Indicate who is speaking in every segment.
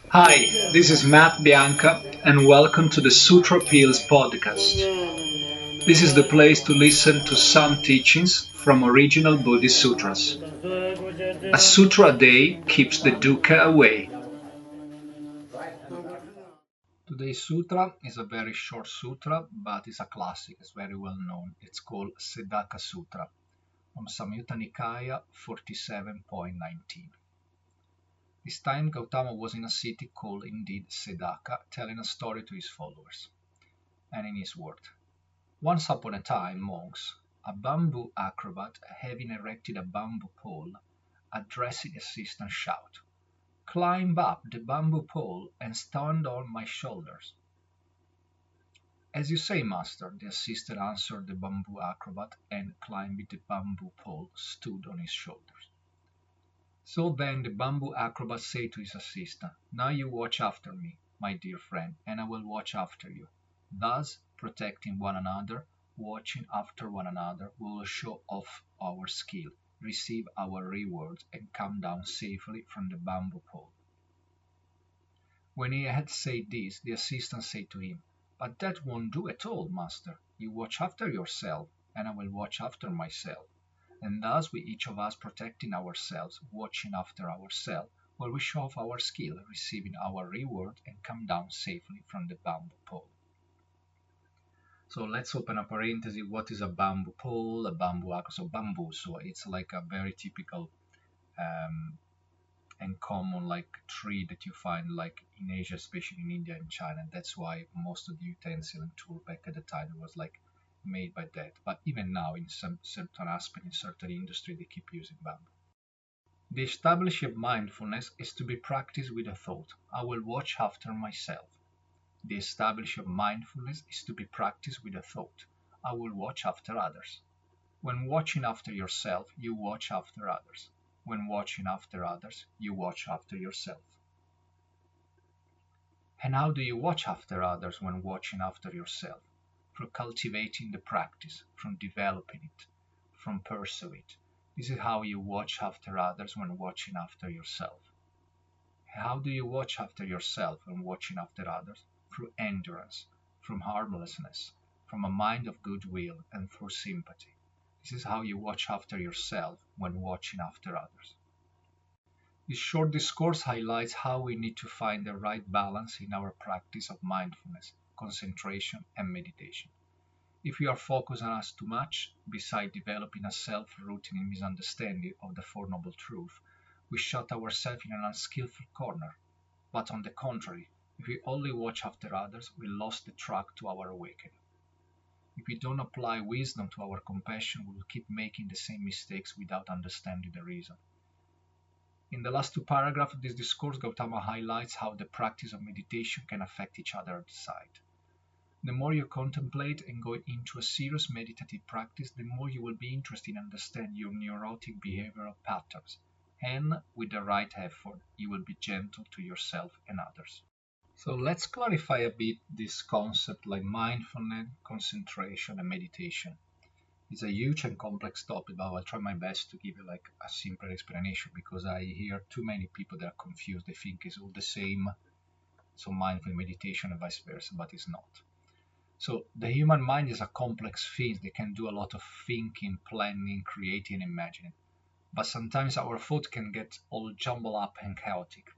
Speaker 1: Hi, this is Matt Bianca, and welcome to the Sutra Pills podcast. This is the place to listen to some teachings from original Buddhist sutras. A sutra a day keeps the dukkha away. Today's sutra is a very short sutra, but it's a classic, it's very well known. It's called Sedaka Sutra, from Samyutta Nikaya 47.19. This time Gautama was in a city called indeed Sedaka, telling a story to his followers. And in his word, once upon a time, monks, a bamboo acrobat, having erected a bamboo pole, addressed his assistant shout, "Climb up the bamboo pole and stand on my shoulders." "As you say, master," the assistant answered the bamboo acrobat, and climbing the bamboo pole stood on his shoulders. So then the bamboo acrobat said to his assistant, "Now you watch after me, my dear friend, and I will watch after you. Thus, protecting one another, watching after one another, we will show off our skill, receive our rewards, and come down safely from the bamboo pole." When he had said this, the assistant said to him, "But that won't do at all, master. You watch after yourself, and I will watch after myself. And thus we each of us protecting ourselves, watching after ourselves, while we show off our skill, receiving our reward, and come down safely from the bamboo pole." So let's open a parenthesis. What is a bamboo pole? A bamboo acro? So bamboo. So it's like a very typical and common like tree that you find like in Asia, especially in India and China. That's why most of the utensil and tool back at the time was like made by that. But even now, in some certain aspect, in certain industry, they keep using bamboo. The establishing of mindfulness is to be practiced with a thought. I will watch after myself. The establishing of mindfulness is to be practiced with a thought. I will watch after others. When watching after yourself, you watch after others. When watching after others, you watch after yourself. And how do you watch after others when watching after yourself? Through cultivating the practice, from developing it, from pursuing it. This is how you watch after others when watching after yourself. How do you watch after yourself when watching after others? Through endurance, from harmlessness, from a mind of goodwill, and through sympathy. This is how you watch after yourself when watching after others. This short discourse highlights how we need to find the right balance in our practice of mindfulness, concentration, and meditation. If we are focused on us too much, beside developing a self-rooted in misunderstanding of the Four Noble Truths, we shut ourselves in an unskillful corner. But on the contrary, if we only watch after others, we lost the track to our awakening. If we don't apply wisdom to our compassion, we will keep making the same mistakes without understanding the reason. In the last two paragraphs of this discourse, Gautama highlights how the practice of meditation can affect each other aside. The more you contemplate and go into a serious meditative practice, the more you will be interested in understanding your neurotic behavioral patterns, and with the right effort, you will be gentle to yourself and others. So let's clarify a bit this concept like mindfulness, concentration, and meditation. It's a huge and complex topic, but I'll try my best to give you like a simple explanation because I hear too many people that are confused. They think it's all the same, so mindful meditation and vice versa, but it's not. So the human mind is a complex thing. They can do a lot of thinking, planning, creating, imagining. But sometimes our thought can get all jumbled up and chaotic.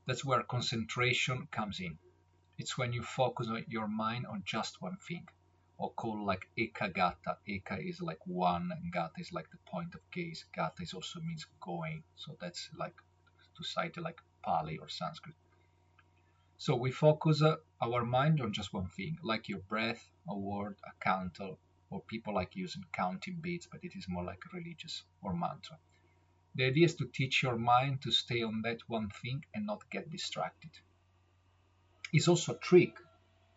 Speaker 1: That's where concentration comes in. It's when you focus your mind on just one thing, or called like ekagata. Eka is like one, and gata is like the point of gaze. Gata is also means going. So that's like to cite like Pali or Sanskrit. So we focus our mind on just one thing, like your breath, a word, a counter, or people like using counting beads, but it is more like religious or mantra. The idea is to teach your mind to stay on that one thing and not get distracted. It's also a trick.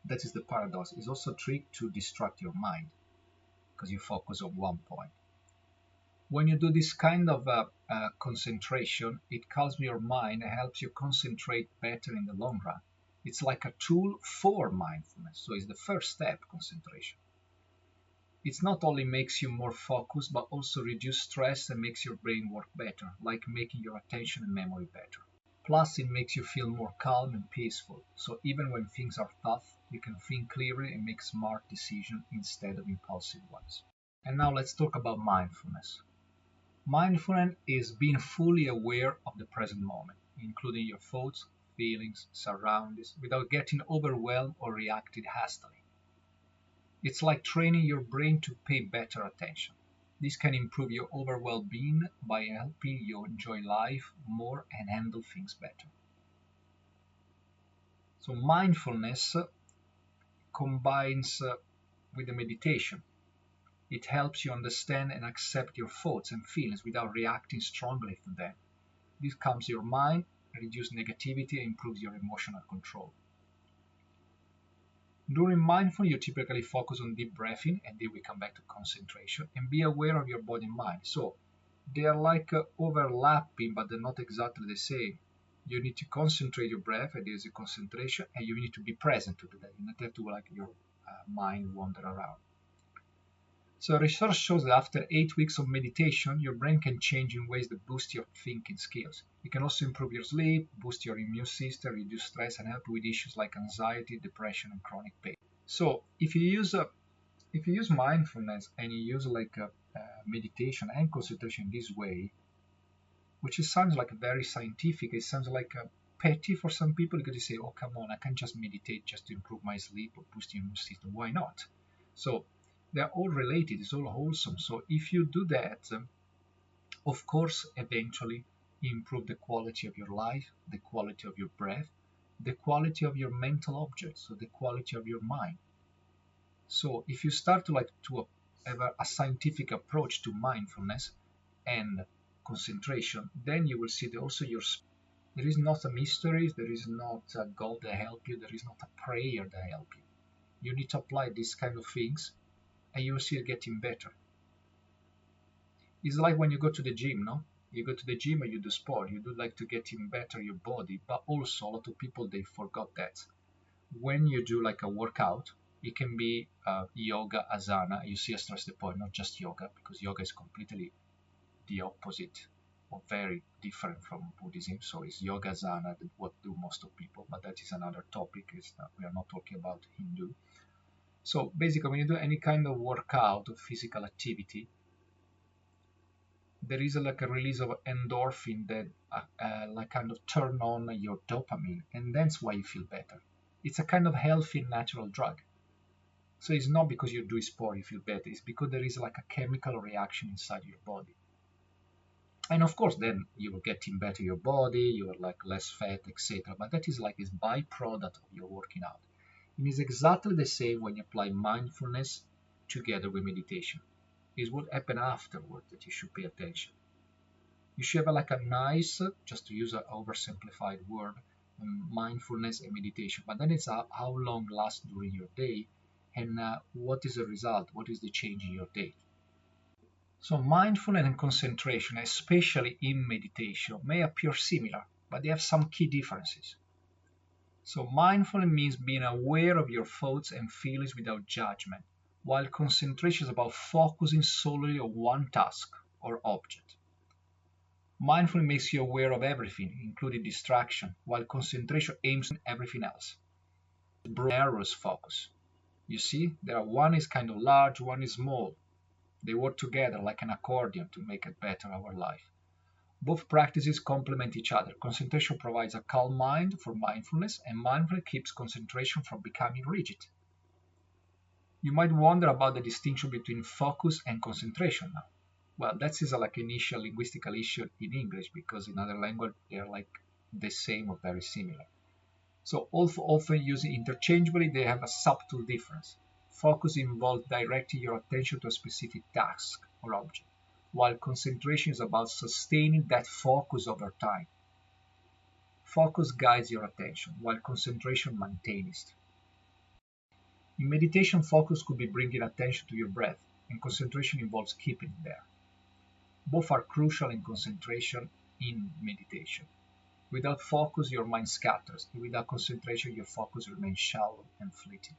Speaker 1: That is the paradox. It's also a trick to distract your mind because you focus on one point. When you do this kind of concentration, it calms your mind and helps you concentrate better in the long run. It's like a tool for mindfulness. So it's the first step, concentration. It not only makes you more focused, but also reduce stress and makes your brain work better, like making your attention and memory better. Plus, it makes you feel more calm and peaceful. So even when things are tough, you can think clearly and make smart decisions instead of impulsive ones. And now let's talk about mindfulness. Mindfulness is being fully aware of the present moment, including your thoughts, feelings, surroundings, without getting overwhelmed or reacting hastily. It's like training your brain to pay better attention. This can improve your overall well-being by helping you enjoy life more and handle things better. So mindfulness combines with the meditation. It helps you understand and accept your thoughts and feelings without reacting strongly to them. This calms your mind, reduces negativity, and improves your emotional control. During mindfulness, you typically focus on deep breathing, and then we come back to concentration, and be aware of your body and mind. So they are like overlapping, but they're not exactly the same. You need to concentrate your breath, and there's a concentration, and you need to be present to do that. You don't have to like your mind wander around. So research shows that after 8 weeks of meditation, your brain can change in ways that boost your thinking skills. It can also improve your sleep, boost your immune system, reduce stress, and help with issues like anxiety, depression, and chronic pain. So if you use mindfulness and you use like meditation and concentration this way, which sounds like very scientific, it sounds like petty for some people because they say, "Oh, come on, I can just meditate just to improve my sleep or boost the immune system. Why not?" So they're all related. It's all wholesome. So if you do that, of course, eventually you improve the quality of your life, the quality of your breath, the quality of your mental objects, so the quality of your mind. So if you start to have a scientific approach to mindfulness and concentration, then you will see that also there is not a mystery, there is not a God that help you, there is not a prayer that help you. You need to apply these kind of things, and you will see it getting better. It's like when you go to the gym, no? You go to the gym and you do sport. You do like to get in better your body, but also a lot of people they forgot that when you do like a workout, it can be yoga, asana. You see, I stress the point, not just yoga, because yoga is completely the opposite or very different from Buddhism. So it's yoga, asana, that what do most of people, but that is another topic. We are not talking about Hindu. So basically, when you do any kind of workout or physical activity, there is like a release of endorphin that like kind of turn on your dopamine, and that's why you feel better. It's a kind of healthy natural drug. So it's not because you do sport you feel better, it's because there is like a chemical reaction inside your body. And of course then you will get in better your body, you are like less fat, etc. But that is like this byproduct of your working out. It is exactly the same when you apply mindfulness together with meditation. Is what happens afterward that you should pay attention. You should have like a nice, just to use an oversimplified word, mindfulness and meditation. But then it's how long lasts during your day, and what is the result? What is the change in your day? So mindfulness and concentration, especially in meditation, may appear similar, but they have some key differences. So mindfulness means being aware of your thoughts and feelings without judgment, while concentration is about focusing solely on one task or object. Mindfulness makes you aware of everything, including distraction, while concentration aims on everything else. Narrows focus. You see, one is kind of large, one is small. They work together like an accordion to make it better our life. Both practices complement each other. Concentration provides a calm mind for mindfulness, and mindfulness keeps concentration from becoming rigid. You might wonder about the distinction between focus and concentration now. Well, that is like an initial linguistical issue in English because in other language they are like the same or very similar. So often used interchangeably, they have a subtle difference. Focus involves directing your attention to a specific task or object, while concentration is about sustaining that focus over time. Focus guides your attention, while concentration maintains it. In meditation, focus could be bringing attention to your breath, and concentration involves keeping it there. Both are crucial in concentration in meditation. Without focus, your mind scatters, and without concentration, your focus remains shallow and fleeting.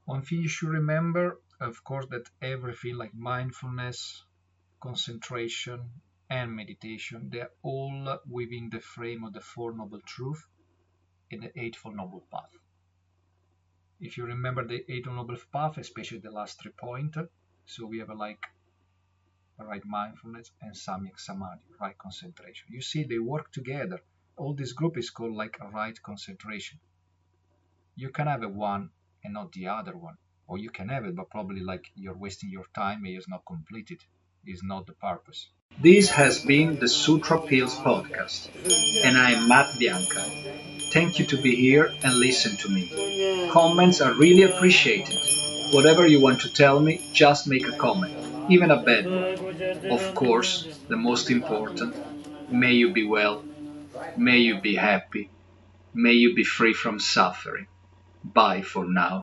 Speaker 1: One thing you should remember, of course, that everything like mindfulness, concentration, and meditation, they're all within the frame of the Four Noble Truths and the Eightfold Noble Path. If you remember the Eightfold Noble Path, especially the last 3 points, so we have like right mindfulness and samyak samadhi, right concentration. You see, they work together. All this group is called like a right concentration. You can have a one and not the other one, or you can have it, but probably like you're wasting your time and it's not completed. Is not the purpose. This has been the Sutra Pills podcast, and I'm Matt Bianca. Thank you to be here and listen to me. Comments are really appreciated. Whatever you want to tell me, just make a comment, even a bad one. Of course, the most important, may you be well, may you be happy, may you be free from suffering. Bye for now.